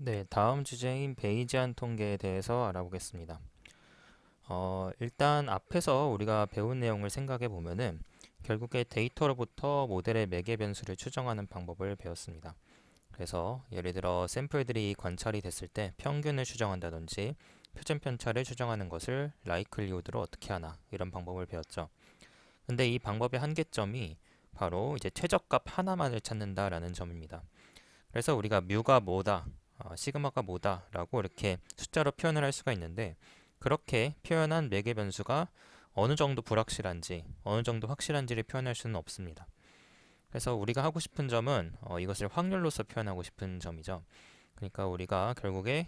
네, 다음 주제인 베이지안 통계에 대해서 알아보겠습니다. 일단 앞에서 우리가 배운 내용을 생각해 보면은 결국에 데이터로부터 모델의 매개 변수를 추정하는 방법을 배웠습니다. 그래서 예를 들어 샘플들이 관찰이 됐을 때 평균을 추정한다든지 표준 편차를 추정하는 것을 라이클리후드로 어떻게 하나 이런 방법을 배웠죠. 근데 이 방법의 한계점이 바로 이제 최저값 하나만을 찾는다라는 점입니다. 그래서 우리가 뮤가 뭐다, 시그마가 뭐다라고 이렇게 숫자로 표현을 할 수가 있는데 그렇게 표현한 매개 변수가 어느 정도 불확실한지, 어느 정도 확실한지를 표현할 수는 없습니다. 그래서 우리가 하고 싶은 점은 이것을 확률로서 표현하고 싶은 점이죠. 그러니까 우리가 결국에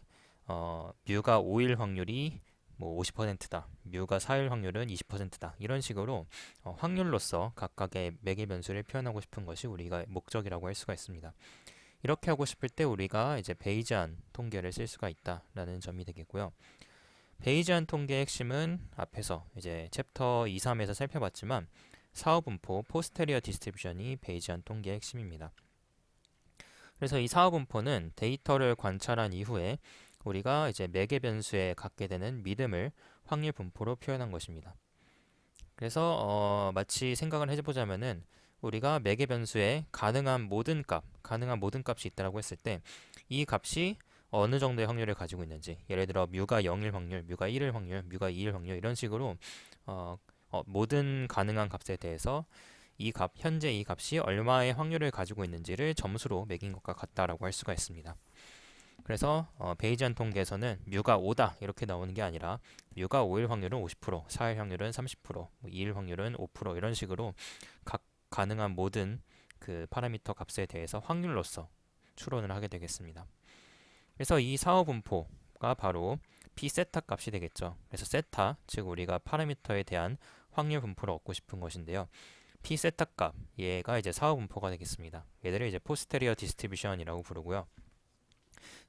뮤가 5일 확률이 뭐 50%다, 뮤가 4일 확률은 20%다 이런 식으로 확률로서 각각의 매개 변수를 표현하고 싶은 것이 우리가 목적이라고 할 수가 있습니다. 이렇게 하고 싶을 때 우리가 이제 베이지안 통계를 쓸 수가 있다라는 점이 되겠고요. 베이지안 통계의 핵심은 앞에서 이제 챕터 2, 3에서 살펴봤지만 사후분포 포스테리어 디스트리뷰션이 베이지안 통계의 핵심입니다. 그래서 이 사후분포는 데이터를 관찰한 이후에 우리가 이제 매개 변수에 갖게 되는 믿음을 확률 분포로 표현한 것입니다. 그래서 마치 생각을 해보자면은 우리가 매개 변수에 가능한 모든 값이 있다고 했을 때 이 값이 어느 정도의 확률을 가지고 있는지, 예를 들어 뮤가 0일 확률, 뮤가 1일 확률, 뮤가 2일 확률 이런 식으로 어, 모든 가능한 값에 대해서 현재 이 값이 얼마의 확률을 가지고 있는지를 점수로 매긴 것과 같다라고 할 수가 있습니다. 그래서 베이지안 통계에서는 뮤가 5다 이렇게 나오는 게 아니라 뮤가 5일 확률은 50%, 4일 확률은 30%, 2일 확률은 5% 이런 식으로 각 가능한 모든 그 파라미터 값에 대해서 확률로서 추론을 하게 되겠습니다. 그래서 이 사후 분포가 바로 p 세타 값이 되겠죠. 그래서 세타, 즉 우리가 파라미터에 대한 확률 분포를 얻고 싶은 것인데요. p 세타 값, 얘가 이제 사후 분포가 되겠습니다. 얘들을 이제 포스테리어 디스트리뷰션이라고 부르고요.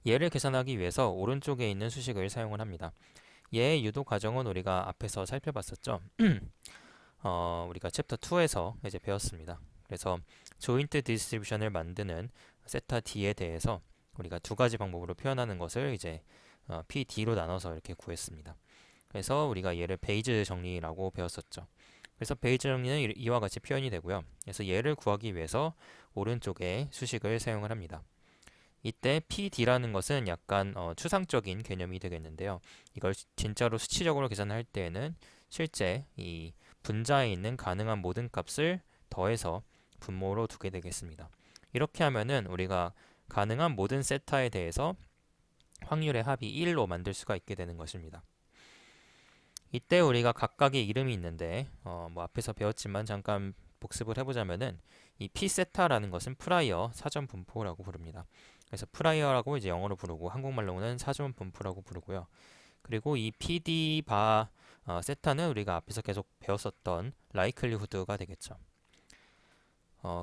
얘를 계산하기 위해서 오른쪽에 있는 수식을 사용을 합니다. 얘의 유도 과정은 우리가 앞에서 살펴봤었죠. 우리가 챕터 2에서 이제 배웠습니다. 그래서 조인트 디스트리뷰션을 만드는 세타 d에 대해서 우리가 두 가지 방법으로 표현하는 것을 이제 PD로 나눠서 이렇게 구했습니다. 그래서 우리가 얘를 베이즈 정리라고 배웠었죠. 그래서 베이즈 정리는 이와 같이 표현이 되고요. 그래서 얘를 구하기 위해서 오른쪽에 수식을 사용을 합니다. 이때 PD라는 것은 약간 추상적인 개념이 되겠는데요. 이걸 진짜로 수치적으로 계산할 때에는 실제 이 분자에 있는 가능한 모든 값을 더해서 분모로 두게 되겠습니다. 이렇게 하면은 우리가 가능한 모든 세타에 대해서 확률의 합이 1로 만들 수가 있게 되는 것입니다. 이때 우리가 각각의 이름이 있는데 뭐 앞에서 배웠지만 잠깐 복습을 해보자면은 이 p 세타라는 것은 프라이어 사전 분포라고 부릅니다. 그래서 프라이어라고 이제 영어로 부르고 한국말로는 사전 분포라고 부르고요. 그리고 이 pd 바 세타는 우리가 앞에서 계속 배웠었던 라이클리후드가 되겠죠.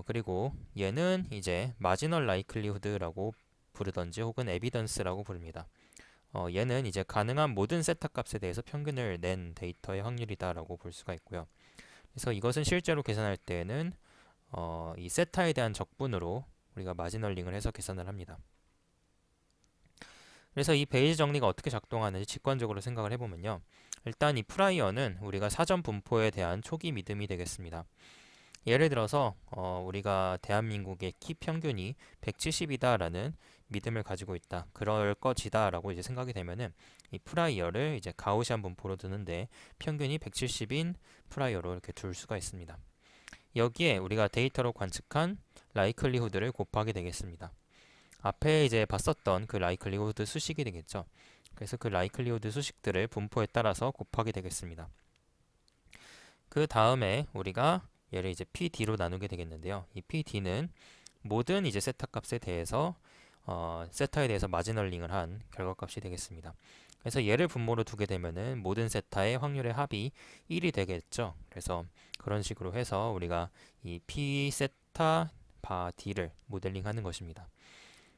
그리고 얘는 이제 마지널 라이클리후드라고 부르던지 혹은 에비던스라고 부릅니다. 얘는 이제 가능한 모든 세타 값에 대해서 평균을 낸 데이터의 확률이다라고 볼 수가 있고요. 그래서 이것은 실제로 계산할 때에는 이 세타에 대한 적분으로 우리가 마지널링을 해서 계산을 합니다. 그래서 이 베이지 정리가 어떻게 작동하는지 직관적으로 생각을 해보면요. 일단 이 프라이어는 우리가 사전 분포에 대한 초기 믿음이 되겠습니다. 예를 들어서 우리가 대한민국의 키 평균이 170이다라는 믿음을 가지고 있다. 그럴 것이다라고 이제 생각이 되면은 이 프라이어를 이제 가우시안 분포로 두는데 평균이 170인 프라이어로 이렇게 둘 수가 있습니다. 여기에 우리가 데이터로 관측한 라이클리후드를 곱하게 되겠습니다. 앞에 이제 봤었던 그 라이클리후드 수식이 되겠죠. 그래서 그 라이클리후드 수식들을 분포에 따라서 곱하게 되겠습니다. 그 다음에 우리가 얘를 이제 PD로 나누게 되겠는데요. 이 PD는 모든 이제 세타 값에 대해서 세타에 대해서 마지널링을 한 결과값이 되겠습니다. 그래서 얘를 분모로 두게 되면은 모든 세타의 확률의 합이 1이 되겠죠. 그래서 그런 식으로 해서 우리가 이 P 세타 바 D를 모델링하는 것입니다.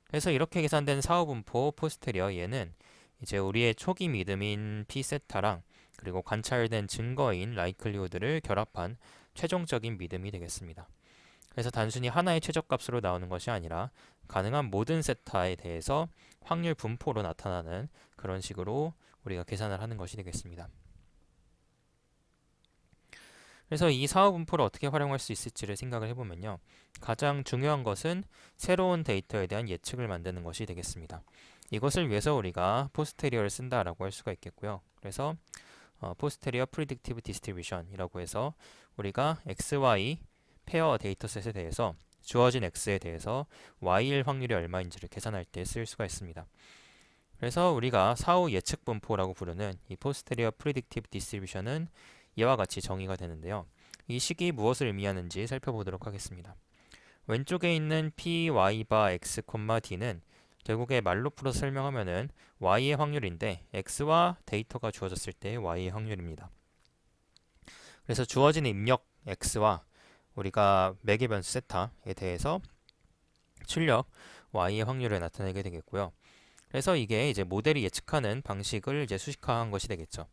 그래서 이렇게 계산된 사후분포 포스테리어 얘는 이제 우리의 초기 믿음인 P 세타랑 그리고 관찰된 증거인 라이클리후드를 결합한 최종적인 믿음이 되겠습니다. 그래서 단순히 하나의 최저값으로 나오는 것이 아니라 가능한 모든 세타에 대해서 확률 분포로 나타나는 그런 식으로 우리가 계산을 하는 것이 되겠습니다. 그래서 이 사후 분포를 어떻게 활용할 수 있을지를 생각을 해보면요. 가장 중요한 것은 새로운 데이터에 대한 예측을 만드는 것이 되겠습니다. 이것을 위해서 우리가 포스테리어를 쓴다라고 할 수가 있겠고요. 그래서 포스테리어 프리딕티브 디스트리뷰션이라고 해서 우리가 XY 페어 데이터셋에 대해서 주어진 X에 대해서 Y일 확률이 얼마인지를 계산할 때 쓸 수가 있습니다. 그래서 우리가 사후 예측 분포라고 부르는 이 포스테리어 프리딕티브 디스트리뷰션은 이와 같이 정의가 되는데요. 이 식이 무엇을 의미하는지 살펴보도록 하겠습니다. 왼쪽에 있는 P, Y 바 X, D는 결국에 말로 풀어서 설명하면은 Y의 확률인데 X와 데이터가 주어졌을 때 Y의 확률입니다. 그래서 주어진 입력 X와 우리가 매개 변수 세타에 대해서 출력 Y의 확률을 나타내게 되겠고요. 그래서 이게 이제 모델이 예측하는 방식을 이제 수식화한 것이 되겠죠.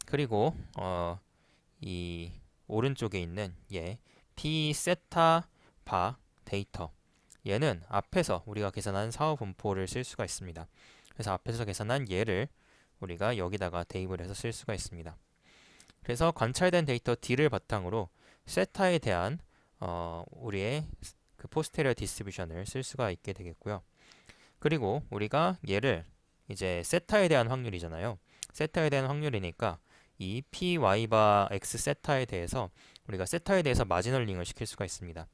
그리고 이 오른쪽에 있는 P 세타 바 데이터 얘는 앞에서 우리가 계산한 사후 분포를 쓸 수가 있습니다. 그래서 앞에서 계산한 얘를 우리가 여기다가 대입을 해서 쓸 수가 있습니다. 그래서 관찰된 데이터 D를 바탕으로 세타에 대한 우리의 그 포스테리어 디스트리뷰션을 쓸 수가 있게 되겠고요. 그리고 우리가 얘를 이제 세타에 대한 확률이잖아요. 세타에 대한 확률이니까 이 P, Y 바 X 세타에 대해서 우리가 세타에 대해서 마지널링을 시킬 수가 있습니다.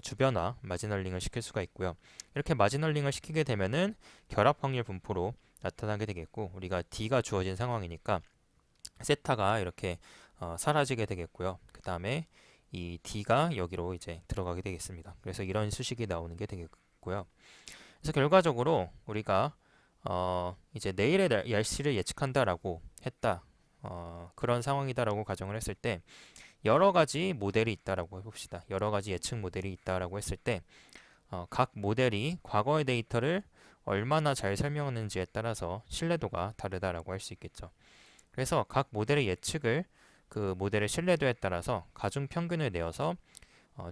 주변화 마지널링을 시킬 수가 있고요. 이렇게 마지널링을 시키게 되면은 결합 확률 분포로 나타나게 되겠고 우리가 D가 주어진 상황이니까 세타가 이렇게 사라지게 되겠고요. 그 다음에 이 D가 여기로 이제 들어가게 되겠습니다. 그래서 이런 수식이 나오는 게 되겠고요. 그래서 결과적으로 우리가 이제 내일의 날씨를 예측한다라고 했다. 그런 상황이다라고 가정을 했을 때 여러 가지 모델이 있다라고 해봅시다. 여러 가지 예측 모델이 있다라고 했을 때 각 모델이 과거의 데이터를 얼마나 잘 설명하는지에 따라서 신뢰도가 다르다라고 할 수 있겠죠. 그래서 각 모델의 예측을 그 모델의 신뢰도에 따라서 가중 평균을 내어서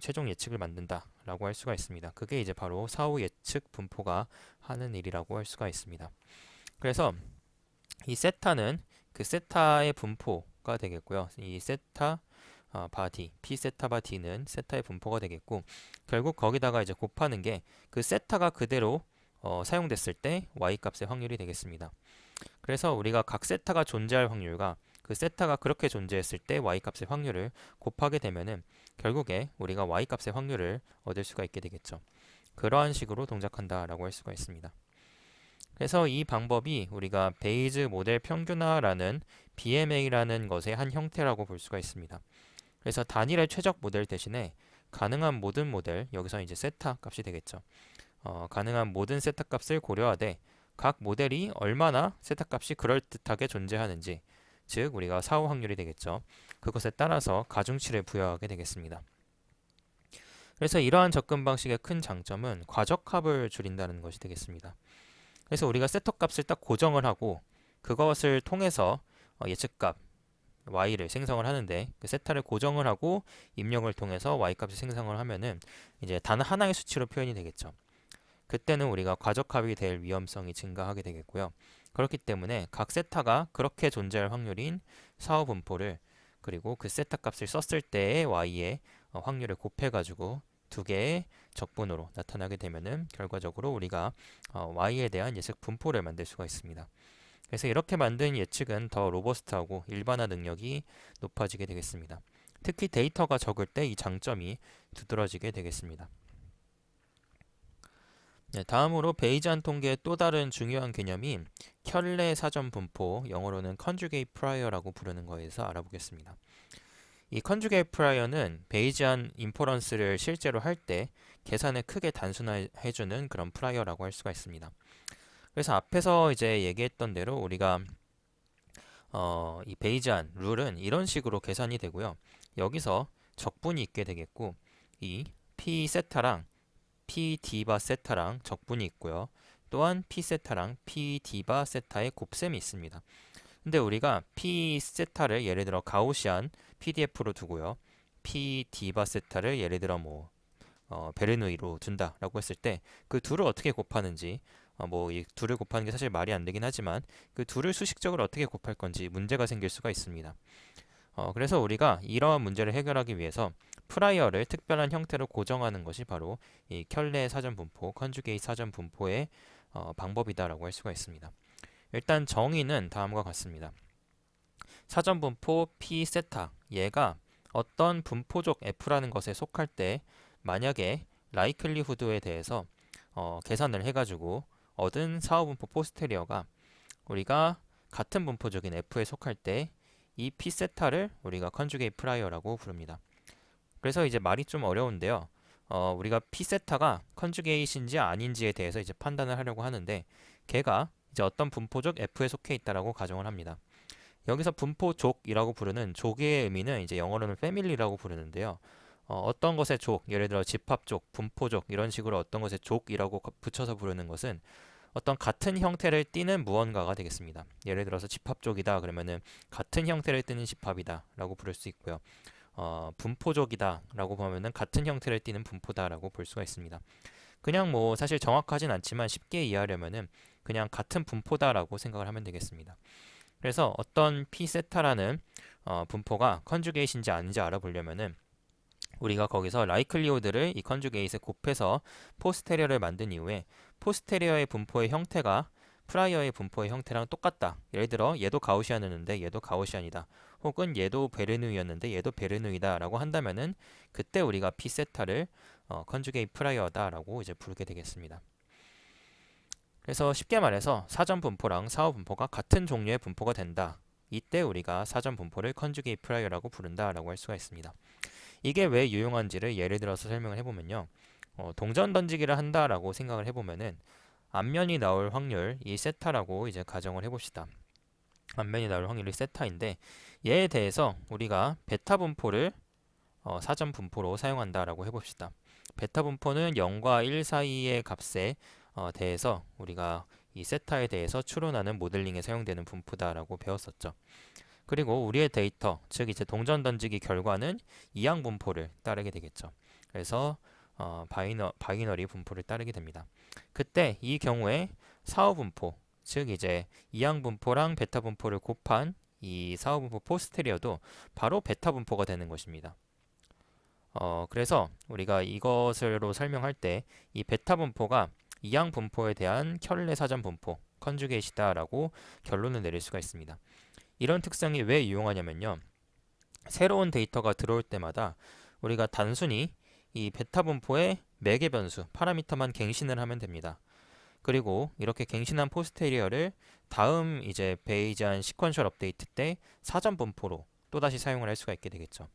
최종 예측을 만든다라고 할 수가 있습니다. 그게 이제 바로 사후 예측 분포가 하는 일이라고 할 수가 있습니다. 그래서 이 세타는 그 세타의 분포가 되겠고요. 이 세타 바 D, P 세타 바 D는 세타의 분포가 되겠고 결국 거기다가 이제 곱하는 게 그 세타가 그대로 사용됐을 때 Y 값의 확률이 되겠습니다. 그래서 우리가 각 세타가 존재할 확률과 그 세타가 그렇게 존재했을 때 Y 값의 확률을 곱하게 되면은 결국에 우리가 Y 값의 확률을 얻을 수가 있게 되겠죠. 그러한 식으로 동작한다라고 할 수가 있습니다. 그래서 이 방법이 우리가 베이즈 모델 평균화라는 BMA라는 것의 한 형태라고 볼 수가 있습니다. 그래서 단일의 최적 모델 대신에 가능한 모든 모델, 여기서 이제 세타 값이 되겠죠. 가능한 모든 세타 값을 고려하되 각 모델이 얼마나 세타 값이 그럴듯하게 존재하는지, 즉 우리가 사후 확률이 되겠죠. 그것에 따라서 가중치를 부여하게 되겠습니다. 그래서 이러한 접근 방식의 큰 장점은 과적합을 줄인다는 것이 되겠습니다. 그래서 우리가 세터 값을 딱 고정을 하고 그것을 통해서 예측값 y를 생성을 하는데 그 세타를 고정을 하고 입력을 통해서 y 값을 생성을 하면은 이제 단 하나의 수치로 표현이 되겠죠. 그때는 우리가 과적합이 될 위험성이 증가하게 되겠고요. 그렇기 때문에 각 세타가 그렇게 존재할 확률인 사후 분포를 그리고 그 세타 값을 썼을 때의 y의 확률을 곱해가지고 두 개의 적분으로 나타나게 되면은 결과적으로 우리가 y에 대한 예측 분포를 만들 수가 있습니다. 그래서 이렇게 만든 예측은 더 로버스트하고 일반화 능력이 높아지게 되겠습니다. 특히 데이터가 적을 때 이 장점이 두드러지게 되겠습니다. 네, 다음으로 베이지안 통계의 또 다른 중요한 개념이 켤레 사전 분포, 영어로는 conjugate prior라고 부르는 거에서 알아보겠습니다. 이 conjugate prior는 베이지안 인퍼런스를 실제로 할 때 계산을 크게 단순화해주는 그런 prior라고 할 수가 있습니다. 그래서 앞에서 이제 얘기했던 대로 우리가 이 베이지안 룰은 이런 식으로 계산이 되고요. 여기서 적분이 있게 되겠고 이 P 세타랑 P 디바 세타랑 적분이 있고요. 또한 P 세타랑 P 디바 세타의 곱셈이 있습니다. 근데 우리가 P 세타를 예를 들어 가우시안 PDF로 두고요. P 디바 세타를 예를 들어 뭐 베르누이로 둔다라고 했을 때 그 둘을 어떻게 곱하는지 뭐 이 둘을 곱하는 게 사실 말이 안 되긴 하지만 그 둘을 수식적으로 어떻게 곱할 건지 문제가 생길 수가 있습니다. 그래서 우리가 이러한 문제를 해결하기 위해서 프라이어를 특별한 형태로 고정하는 것이 바로 이 켤레 사전 분포, 컨주게이트 사전 분포의 방법이다라고 할 수가 있습니다. 일단 정의는 다음과 같습니다. 사전 분포 P 세타 얘가 어떤 분포적 F라는 것에 속할 때 만약에 라이클리후드에 대해서 계산을 해가지고 얻은 사후분포 포스테리어가 우리가 같은 분포적인 F에 속할 때 이 P 세타를 우리가 컨주게이트 프라이어라고 부릅니다. 그래서 이제 말이 좀 어려운데요. 우리가 P 세타가 컨주게이트인지 아닌지에 대해서 이제 판단을 하려고 하는데 걔가 이제 어떤 분포적 F에 속해 있다라고 가정을 합니다. 여기서 분포족이라고 부르는 족의 의미는 이제 영어로는 패밀리라고 부르는데요. 어떤 것의 족, 예를 들어 집합족, 분포족 이런 식으로 어떤 것의 족이라고 붙여서 부르는 것은 어떤 같은 형태를 띠는 무언가가 되겠습니다. 예를 들어서 집합족이다 그러면은 같은 형태를 띠는 집합이다라고 부를 수 있고요. 분포족이다라고 보면은 같은 형태를 띠는 분포다라고 볼 수가 있습니다. 그냥 뭐 사실 정확하진 않지만 쉽게 이해하려면은 그냥 같은 분포다라고 생각을 하면 되겠습니다. 그래서 어떤 P 세타라는 분포가 컨주게이트인지 아닌지 알아보려면은 우리가 거기서 라이클리후드를 이 컨주게이트에 곱해서 포스테리어를 만든 이후에 포스테리어의 분포의 형태가 프라이어의 분포의 형태랑 똑같다. 예를 들어 얘도 가우시안이었는데 얘도 가우시안이다. 혹은 얘도 베르누이였는데 얘도 베르누이다 라고 한다면은 그때 우리가 P 세타를 컨주게이트 프라이어다라고 이제 부르게 되겠습니다. 그래서 쉽게 말해서 사전 분포랑 사후 분포가 같은 종류의 분포가 된다. 이때 우리가 사전 분포를 컨주게이트 프라이어라고 부른다라고 할 수가 있습니다. 이게 왜 유용한지를 예를 들어서 설명을 해보면요. 동전 던지기를 한다라고 생각을 해보면은 앞면이 나올 확률 이 세타라고 이제 가정을 해봅시다. 앞면이 나올 확률이 세타인데 얘에 대해서 우리가 베타 분포를 사전 분포로 사용한다라고 해봅시다. 베타 분포는 0과 1 사이의 값에 대해서 우리가 이 세타에 대해서 추론하는 모델링에 사용되는 분포다라고 배웠었죠. 그리고 우리의 데이터, 즉 이제 동전 던지기 결과는 이항 분포를 따르게 되겠죠. 그래서 바이너리 분포를 따르게 됩니다. 그때 이 경우에 사후 분포, 즉 이제 이항 분포랑 베타 분포를 곱한 이 사후 분포 포스테리어도 바로 베타 분포가 되는 것입니다. 그래서 우리가 이것으로 설명할 때 이 베타 분포가 이항 분포에 대한 켤레 사전 분포, 컨주게이트다라고 결론을 내릴 수가 있습니다. 이런 특성이 왜 유용하냐면요. 새로운 데이터가 들어올 때마다 우리가 단순히 이 베타 분포의 매개 변수, 파라미터만 갱신을 하면 됩니다. 그리고 이렇게 갱신한 포스테리어를 다음 이제 베이지안 시퀀셜 업데이트 때 사전 분포로 또다시 사용을 할 수가 있게 되겠죠.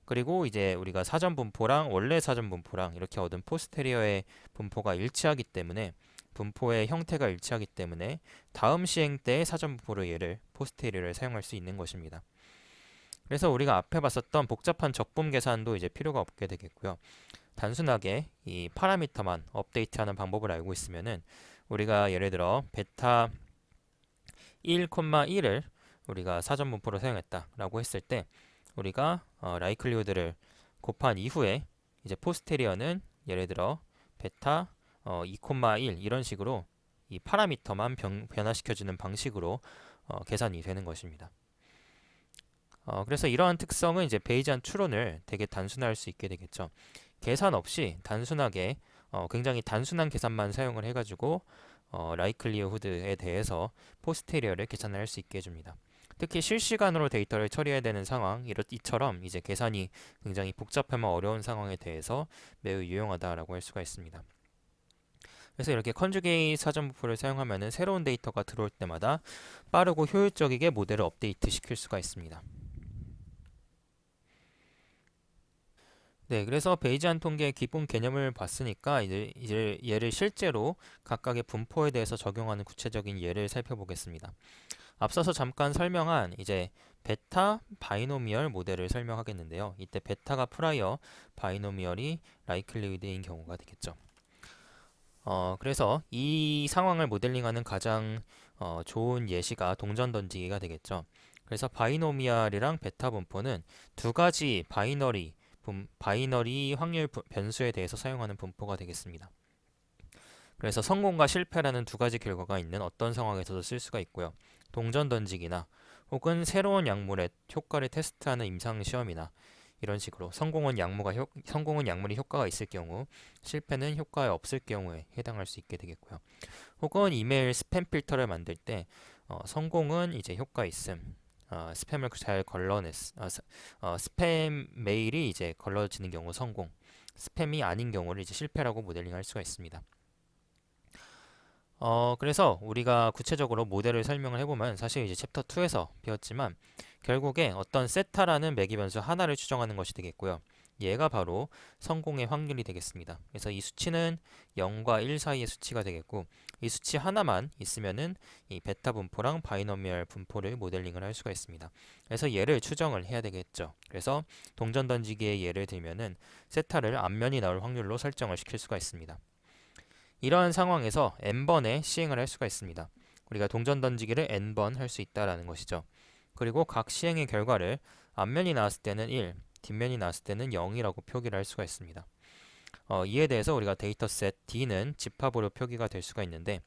그리고 이제 우리가 사전 분포랑 원래 사전 분포랑 이렇게 얻은 포스테리어의 분포가 일치하기 때문에 분포의 형태가 일치하기 때문에 다음 시행 때의 사전 분포로 얘를 포스테리어를 사용할 수 있는 것입니다. 그래서 우리가 앞에 봤었던 복잡한 적분 계산도 이제 필요가 없게 되겠고요. 단순하게 이 파라미터만 업데이트하는 방법을 알고 있으면은 우리가 예를 들어 베타 1,1을 우리가 사전 분포로 사용했다라고 했을 때 우리가 라이클리후드를 곱한 이후에 이제 포스테리어는 예를 들어 베타 2,1 이런 식으로 이 파라미터만 변화시켜주는 방식으로 계산이 되는 것입니다. 그래서 이러한 특성은 이제 베이지안 추론을 되게 단순화할 수 있게 되겠죠. 계산 없이 단순하게 굉장히 단순한 계산만 사용을 해가지고 라이클리후드에 대해서 포스테리어를 계산할 수 있게 해줍니다. 특히 실시간으로 데이터를 처리해야 되는 상황, 이처럼 이제 계산이 굉장히 복잡하면 어려운 상황에 대해서 매우 유용하다라고 할 수가 있습니다. 그래서 이렇게 컨주게이트 사전 분포를 사용하면 새로운 데이터가 들어올 때마다 빠르고 효율적이게 모델을 업데이트 시킬 수가 있습니다. 네, 그래서 베이지안 통계의 기본 개념을 봤으니까 이제 얘를 실제로 각각의 분포에 대해서 적용하는 구체적인 예를 살펴보겠습니다. 앞서서 잠깐 설명한 이제 베타 바이노미얼 모델을 설명하겠는데요. 이때 베타가 프라이어, 바이노미얼이 라이클리후드인 경우가 되겠죠. 그래서 이 상황을 모델링하는 가장 좋은 예시가 동전 던지기가 되겠죠. 그래서 바이노미얼이랑 베타 분포는 두 가지 바이너리 바이너리 확률 변수에 대해서 사용하는 분포가 되겠습니다. 그래서 성공과 실패라는 두 가지 결과가 있는 어떤 상황에서도 쓸 수가 있고요. 동전 던지기나 혹은 새로운 약물의 효과를 테스트하는 임상 시험이나 이런 식으로 성공은 약물이 효과가 있을 경우, 실패는 효과가 없을 경우에 해당할 수 있게 되겠고요. 혹은 이메일 스팸 필터를 만들 때 성공은 이제 효과 있음, 스팸을 잘 스팸 메일이 이제 걸러지는 경우 성공, 스팸이 아닌 경우를 이제 실패라고 모델링할 수가 있습니다. 그래서 우리가 구체적으로 모델을 설명을 해보면 사실 이제 챕터 2에서 배웠지만 결국에 어떤 세타라는 매개 변수 하나를 추정하는 것이 되겠고요. 얘가 바로 성공의 확률이 되겠습니다. 그래서 이 수치는 0과 1 사이의 수치가 되겠고 이 수치 하나만 있으면은 이 베타 분포랑 바이노미얼 분포를 모델링을 할 수가 있습니다. 그래서 얘를 추정을 해야 되겠죠. 그래서 동전 던지기의 예를 들면은 세타를 앞면이 나올 확률로 설정을 시킬 수가 있습니다. 이러한 상황에서 n번의 시행을 할 수가 있습니다. 우리가 동전 던지기를 n번 할 수 있다라는 것이죠. 그리고 각 시행의 결과를 앞면이 나왔을 때는 1, 뒷면이 나왔을 때는 0이라고 표기를 할 수가 있습니다. 이에 대해서 우리가 데이터셋 D는 집합으로 표기가 될 수가 있는데yn이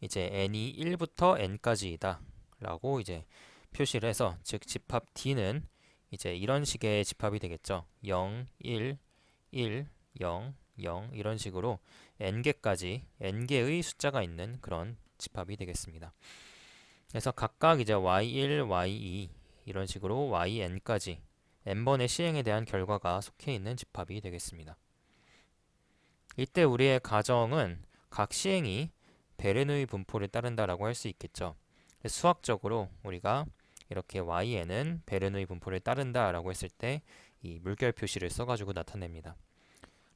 이제 n이 1부터 n까지이다 라고 이제 표시를 해서 즉 집합 D는 이제 이런 식의 집합이 되겠죠. 0, 1, 1, 0, 0 이런 식으로 n개까지 n개의 숫자가 있는 그런 집합이 되겠습니다. 그래서 각각 이제 y1, y2 이런 식으로 yn까지 n번의 시행에 대한 결과가 속해 있는 집합이 되겠습니다. 이때 우리의 가정은 각 시행이 베르누이 분포를 따른다라고 할 수 있겠죠. 수학적으로 우리가 이렇게yn은 베르누이 분포를 따른다라고 했을 때 이 물결 표시를 써가지고 나타냅니다.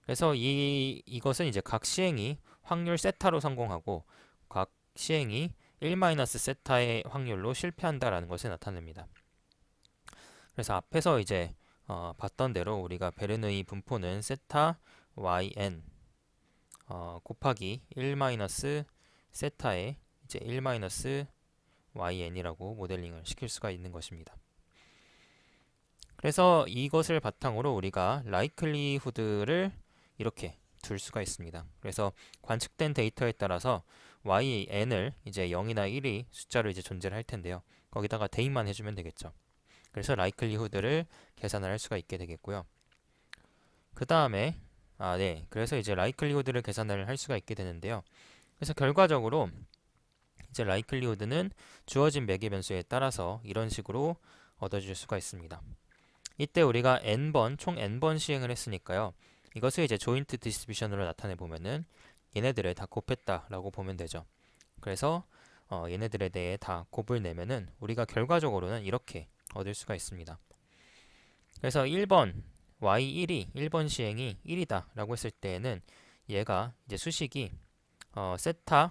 그래서 이것은 이제 각 시행이 확률 세타로 성공하고 각 시행이 1-세타의 확률로 실패한다라는 것을 나타냅니다. 그래서 앞에서 이제 봤던 대로 우리가 베르누이 분포는 세타 yn 곱하기 1-세타의 이제 1-yn이라고 모델링을 시킬 수가 있는 것입니다. 그래서 이것을 바탕으로 우리가 likelihood를 이렇게 둘 수가 있습니다. 그래서 관측된 데이터에 따라서yn을 이제 0이나 1이 숫자로 이제 존재를 할 텐데요. 거기다가 대입만 해주면 되겠죠. 그래서 likelihood를 계산을 할 수가 있게 되겠고요. 그 다음에 그래서 이제 likelihood를 계산을 할 수가 있게 되는데요. 그래서 결과적으로 이제 likelihood는 주어진 매개 변수에 따라서 이런 식으로 얻어질 수가 있습니다. 이때 우리가 총 n번 시행을 했으니까요. 이것을 이제 조인트 디스트리뷰션으로 나타내 보면은 얘네들을 다 곱했다라고 보면 되죠. 그래서 얘네들에 대해 다 곱을 내면은 우리가 결과적으로는 이렇게 얻을 수가 있습니다. 그래서 1번 y1이 1번 시행이 1이다 라고 했을 때에는 얘가 이제 수식이 세타의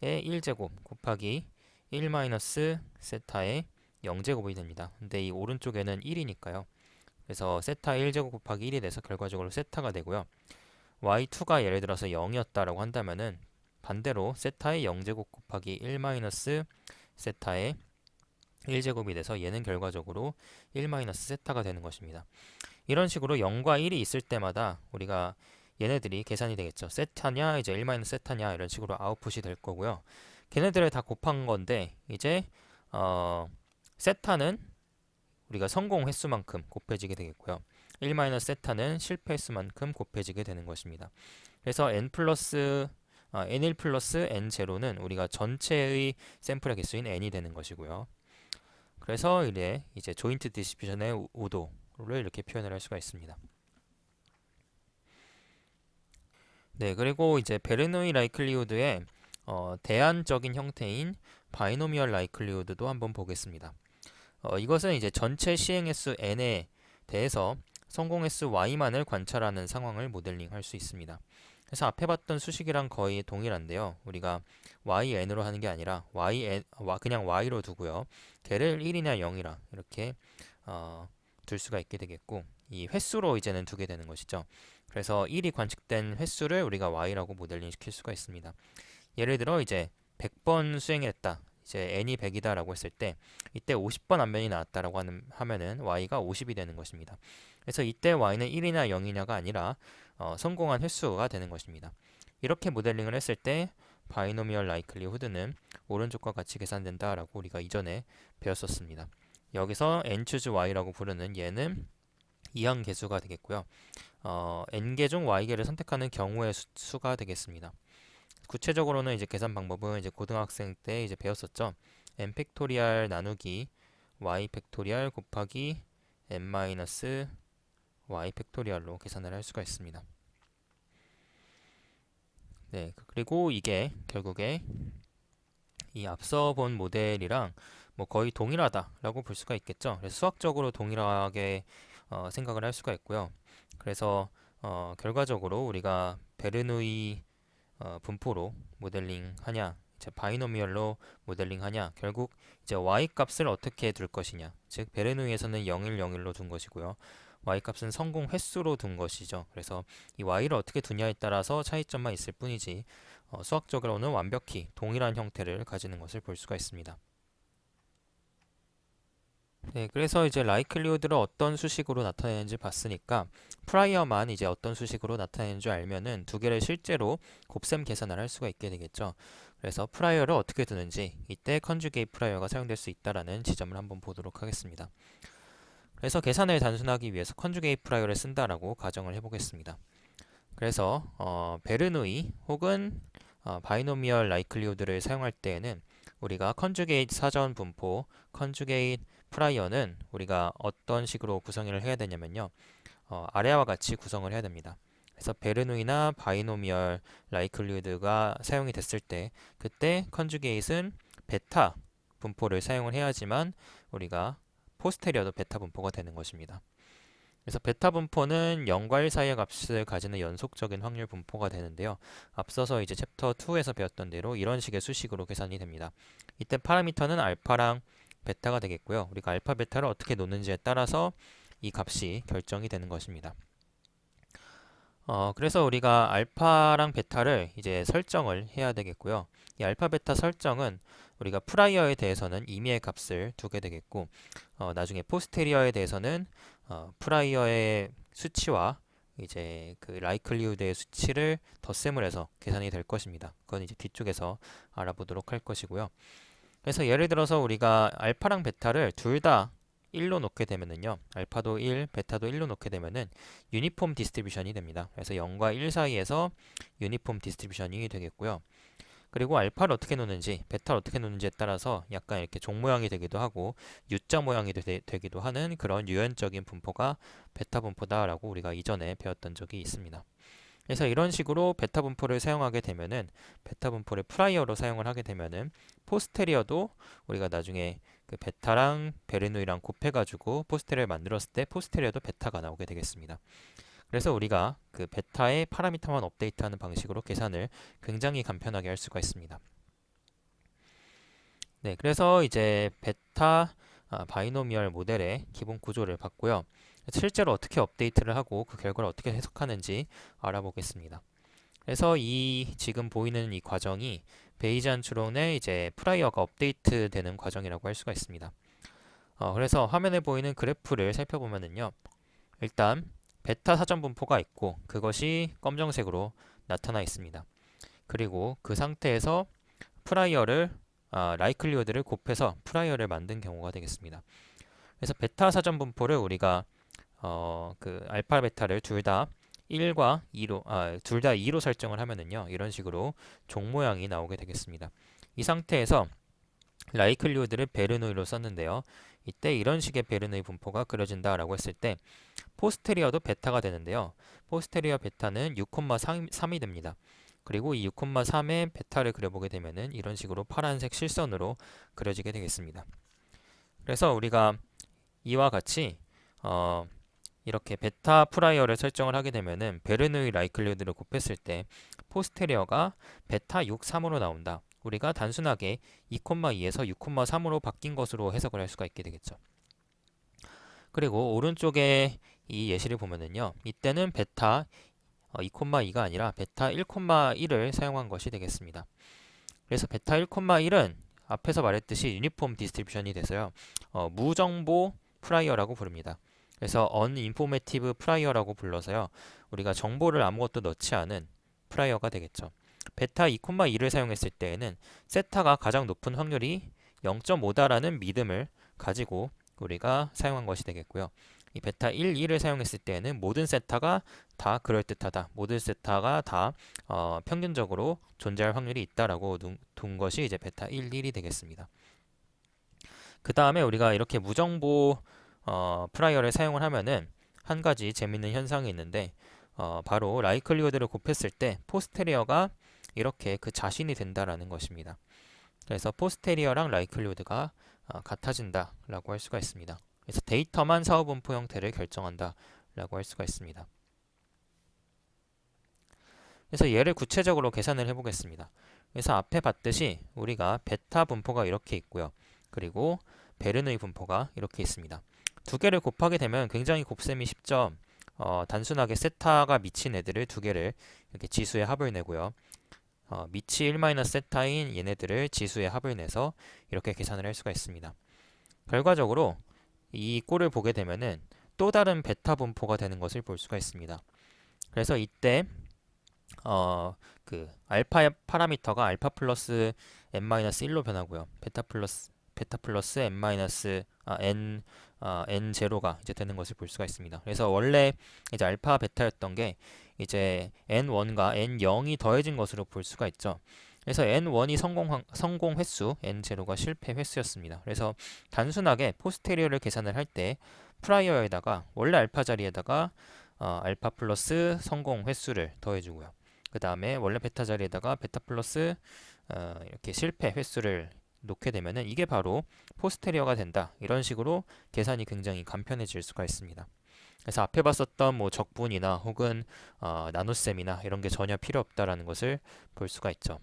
1제곱 곱하기 1-세타의 0제곱이 됩니다. 근데 이 오른쪽에는 1이니까요. 그래서 세타 1제곱 곱하기 1이 돼서 결과적으로 세타가 되고요. y2가 예를 들어서 0이었다라고 한다면은 반대로 세타의 0제곱 곱하기 1-세타의 1제곱이 돼서 얘는 결과적으로 1-세타가 되는 것입니다. 이런 식으로 0과 1이 있을 때마다 우리가 얘네들이 계산이 되겠죠. 세타냐 이제 1-세타냐 이런 식으로 아웃풋이 될 거고요. 걔네들을 다 곱한 건데 이제 세타는 우리가 성공 횟수만큼 곱해지게 되겠고요. 1-세타는 실패 횟수만큼 곱해지게 되는 것입니다. 그래서 n1 플러스 n0는 우리가 전체의 샘플의 개수인 n이 되는 것이고요. 그래서 이제 조인트 디스트리뷰션의 우도를 이렇게 표현을 할 수가 있습니다. 네, 그리고 이제 베르누이 라이클리후드의 대안적인 형태인 바이노미얼 라이클리후드도 한번 보겠습니다. 이것은 이제 전체 시행 횟수 n에 대해서 성공 횟수 y만을 관찰하는 상황을 모델링 할 수 있습니다. 그래서 앞에 봤던 수식이랑 거의 동일한데요. 우리가 yn으로 하는 게 아니라 그냥 y로 두고요. 걔를 1이나 0이라 이렇게 둘 수가 있게 되겠고 이 횟수로 이제는 두게 되는 것이죠. 그래서 1이 관측된 횟수를 우리가 y라고 모델링 시킬 수가 있습니다. 예를 들어 이제 100번 수행했다. 이제 n이 100이다 라고 했을 때 이때 50번 앞면이 나왔다라고 하면은 y가 50이 되는 것입니다. 그래서 이때 y는 1이냐 0이냐가 아니라 성공한 횟수가 되는 것입니다. 이렇게 모델링을 했을 때 바이노미얼 라이클리후드는 오른쪽과 같이 계산된다라고 우리가 이전에 배웠었습니다. 여기서 n choose y라고 부르는 얘는 이항 계수가 되겠고요. n개 중 y개를 선택하는 경우의 수가 되겠습니다. 구체적으로는 이제 계산 방법은 이제 고등학생 때 이제 배웠었죠. n 팩토리얼 나누기 y 팩토리얼 곱하기 n 마이너스 y 팩토리얼로 계산을 할 수가 있습니다. 네, 그리고 이게 결국에 이 앞서 본 모델이랑 뭐 거의 동일하다라고 볼 수가 있겠죠. 그래서 수학적으로 동일하게 생각을 할 수가 있고요. 그래서 결과적으로 우리가 베르누이 분포로 모델링 하냐, 이제 바이노미얼로 모델링 하냐, 결국 이제 y 값을 어떻게 둘 것이냐, 즉 베르누이에서는 0, 1, 0, 1로 둔 것이고요. y 값은 성공 횟수로 둔 것이죠. 그래서 이 y를 어떻게 두냐에 따라서 차이점만 있을 뿐이지 수학적으로는 완벽히 동일한 형태를 가지는 것을 볼 수가 있습니다. 네, 그래서 이제 라이클리후드를 어떤 수식으로 나타내는지 봤으니까 프라이어만 이제 어떤 수식으로 나타내는 줄 알면은 두 개를 실제로 곱셈 계산을 할 수가 있게 되겠죠. 그래서 프라이어를 어떻게 두는지 이때 컨주게이트 프라이어가 사용될 수 있다라는 지점을 한번 보도록 하겠습니다. 그래서 계산을 단순하기 위해서 컨주게이트 프라이어를 쓴다라고 가정을 해보겠습니다. 그래서 베르누이 혹은 바이노미얼 라이클리후드를 사용할 때에는 우리가 컨주게이트 사전 분포, 컨주게이트 프라이어는 우리가 어떤 식으로 구성을 해야 되냐면요. 아래와 같이 구성을 해야 됩니다. 그래서 베르누이나 바이노미얼 라이클리후드가 사용이 됐을 때 그때 컨주게이트는 베타 분포를 사용을 해야지만 우리가 포스테리어도 베타 분포가 되는 것입니다. 그래서 베타 분포는 0과 1 사이의 값을 가지는 연속적인 확률 분포가 되는데요. 앞서서 이제 챕터 2에서 배웠던 대로 이런 식의 수식으로 계산이 됩니다. 이때 파라미터는 알파랑 베타가 되겠고요. 우리가 알파 베타를 어떻게 놓는지에 따라서 이 값이 결정이 되는 것입니다. 그래서 우리가 알파랑 베타를 이제 설정을 해야 되겠고요. 이 알파 베타 설정은 우리가 프라이어에 대해서는 임의의 값을 두게 되겠고 나중에 포스테리어에 대해서는 프라이어의 수치와 이제 그 라이클리후드의 수치를 덧셈을 해서 계산이 될 것입니다. 그건 이제 뒤쪽에서 알아보도록 할 것이고요. 그래서 예를 들어서 우리가 알파랑 베타를 둘 다 1로 놓게 되면은요. 알파도 1, 베타도 1로 놓게 되면은 유니폼 디스트리뷰션이 됩니다. 그래서 0과 1 사이에서 유니폼 디스트리뷰션이 되겠고요. 그리고 알파를 어떻게 놓는지, 베타를 어떻게 놓는지에 따라서 약간 이렇게 종 모양이 되기도 하고 U자 모양이 되기도 하는 그런 유연적인 분포가 베타 분포다라고 우리가 이전에 배웠던 적이 있습니다. 그래서 이런 식으로 베타 분포를 사용하게 되면은 베타 분포를 프라이어로 사용을 하게 되면은 포스테리어도 우리가 나중에 그 베타랑 베르누이랑 곱해가지고 포스테리어를 만들었을 때 포스테리어도 베타가 나오게 되겠습니다. 그래서 우리가 그 베타의 파라미터만 업데이트하는 방식으로 계산을 굉장히 간편하게 할 수가 있습니다. 네, 그래서 이제 베타 바이노미얼 모델의 기본 구조를 봤고요. 실제로 어떻게 업데이트를 하고 그 결과를 어떻게 해석하는지 알아보겠습니다. 그래서 이 지금 보이는 이 과정이 베이지안 추론의 이제 프라이어가 업데이트 되는 과정이라고 할 수가 있습니다. 그래서 화면에 보이는 그래프를 살펴보면은요. 일단 베타 사전 분포가 있고 그것이 검정색으로 나타나 있습니다. 그리고 그 상태에서 프라이어를 라이클리후드를 곱해서 프라이어를 만든 경우가 되겠습니다. 그래서 베타 사전 분포를 우리가 그 알파 베타를 둘 다 1과 2로 둘 다 2로 설정을 하면은요. 이런 식으로 종 모양이 나오게 되겠습니다. 이 상태에서 라이클리후드를 베르누이로 썼는데요. 이때 이런 식의 베르누이 분포가 그려진다라고 했을 때 포스테리어도 베타가 되는데요. 포스테리어 베타는 6,3이 됩니다. 그리고 이 6,3의 베타를 그려보게 되면은 이런 식으로 파란색 실선으로 그려지게 되겠습니다. 그래서 우리가 이와 같이 이렇게 베타 프라이어를 설정을 하게 되면은 베르누이 라이클리후드를 곱했을 때 포스테리어가 베타 6,3으로 나온다. 우리가 단순하게 2,2에서 6,3으로 바뀐 것으로 해석을 할 수가 있게 되겠죠. 그리고 오른쪽에 이 예시를 보면은요. 이때는 베타 2,2가 아니라 베타 1,1을 사용한 것이 되겠습니다. 그래서 베타 1,1은 앞에서 말했듯이 유니폼 디스트리뷰션이 돼서요. 무정보 프라이어라고 부릅니다. 그래서 uninformative prior라고 불러서요. 우리가 정보를 아무것도 넣지 않은 프라이어가 되겠죠. 베타 2,2를 사용했을 때에는 세타가 가장 높은 확률이 0.5다라는 믿음을 가지고 우리가 사용한 것이 되겠고요. 이 베타 1, 2를 사용했을 때에는 모든 세타가 다 그럴듯하다. 모든 세타가 다 평균적으로 존재할 확률이 있다라고 둔 것이 이제 베타 1, 1이 되겠습니다. 그 다음에 우리가 이렇게 무정보 프라이어를 사용을 하면은 한 가지 재밌는 현상이 있는데 바로 라이클리후드를 곱했을 때 포스테리어가 이렇게 그 자신이 된다라는 것입니다. 그래서 포스테리어랑 라이클리후드가 같아진다 라고 할 수가 있습니다. 그래서 데이터만 사후분포 형태를 결정한다 라고 할 수가 있습니다. 그래서 얘를 구체적으로 계산을 해보겠습니다. 그래서 앞에 봤듯이 우리가 베타 분포가 이렇게 있고요. 그리고 베르누이 분포가 이렇게 있습니다. 두 개를 곱하게 되면 굉장히 곱셈이 쉽죠. 단순하게 세타가 미친 애들을 두 개를 이렇게 지수의 합을 내고요. 미치 1 세타인 얘네들을 지수의 합을 내서 이렇게 계산을 할 수가 있습니다. 결과적으로 이 꼴을 보게 되면은 또 다른 베타 분포가 되는 것을 볼 수가 있습니다. 그래서 이때 그 알파의 파라미터가 알파 플러스 n-1로 변하고요. 베타 플러스 n 제로가 이제 되는 것을 볼 수가 있습니다. 그래서 원래 이제 알파 베타였던 게 이제 n1과 n0이 더해진 것으로 볼 수가 있죠. 그래서 n1이 성공 횟수, n0가 실패 횟수였습니다. 그래서 단순하게 포스테리어를 계산을 할 때 프라이어에다가 원래 알파 자리에다가 알파 플러스 성공 횟수를 더해주고요. 그 다음에 원래 베타 자리에다가 베타 플러스 이렇게 실패 횟수를 놓게 되면은 이게 바로 포스테리어가 된다. 이런 식으로 계산이 굉장히 간편해질 수가 있습니다. 그래서 앞에 봤었던 뭐 적분이나 혹은 나눗셈이나 이런 게 전혀 필요 없다라는 것을 볼 수가 있죠.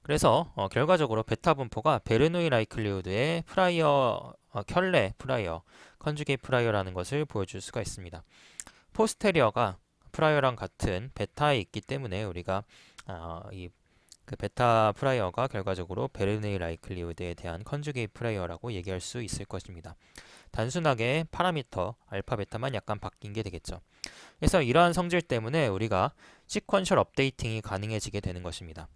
그래서 결과적으로 베타 분포가 베르누이 라이클리후드의 프라이어 켤레 프라이어 컨주게이트 프라이어라는 것을 보여줄 수가 있습니다. 포스테리어가 프라이어랑 같은 베타에 있기 때문에 우리가 그 베타 프라이어가 결과적으로 베르누이 라이클리후드에 대한 컨주게이트 프라이어라고 얘기할 수 있을 것입니다. 단순하게 파라미터 알파 베타만 약간 바뀐 게 되겠죠. 그래서 이러한 성질 때문에 우리가 시퀀셜 업데이팅이 가능해지게 되는 것입니다.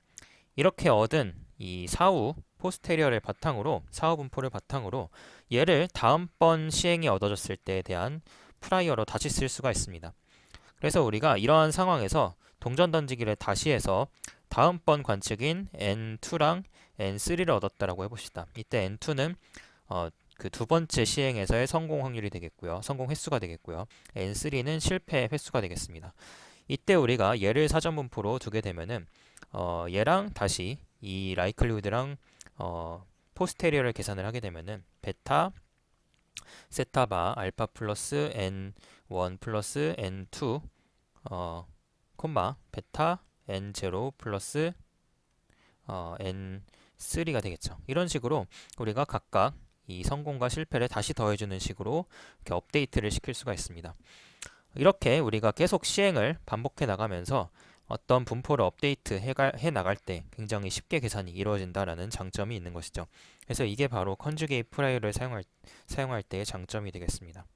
이렇게 얻은 이 사후 포스테리어를 바탕으로 사후 분포를 바탕으로 얘를 다음번 시행이 얻어졌을 때에 대한 프라이어로 다시 쓸 수가 있습니다. 그래서 우리가 이러한 상황에서 동전 던지기를 다시 해서 다음번 관측인 N2랑 N3를 얻었다라고 해봅시다. 이때 N2는 그 두 번째 시행에서의 성공 확률이 되겠고요. 성공 횟수가 되겠고요. N3는 실패 횟수가 되겠습니다. 이때 우리가 얘를 사전 분포로 두게 되면은 얘랑 다시 이 라이클리후드랑 포스테리어를 계산을 하게 되면은 베타 세타바 알파 플러스 n1 플러스 n2 콤마 베타 n0 플러스 n3가 되겠죠. 이런 식으로 우리가 각각 이 성공과 실패를 다시 더해주는 식으로 이렇게 업데이트를 시킬 수가 있습니다. 이렇게 우리가 계속 시행을 반복해 나가면서 어떤 분포를 업데이트 해 나갈 때 굉장히 쉽게 계산이 이루어진다라는 장점이 있는 것이죠. 그래서 이게 바로 컨주게이트 프라이어를 사용할 때의 장점이 되겠습니다.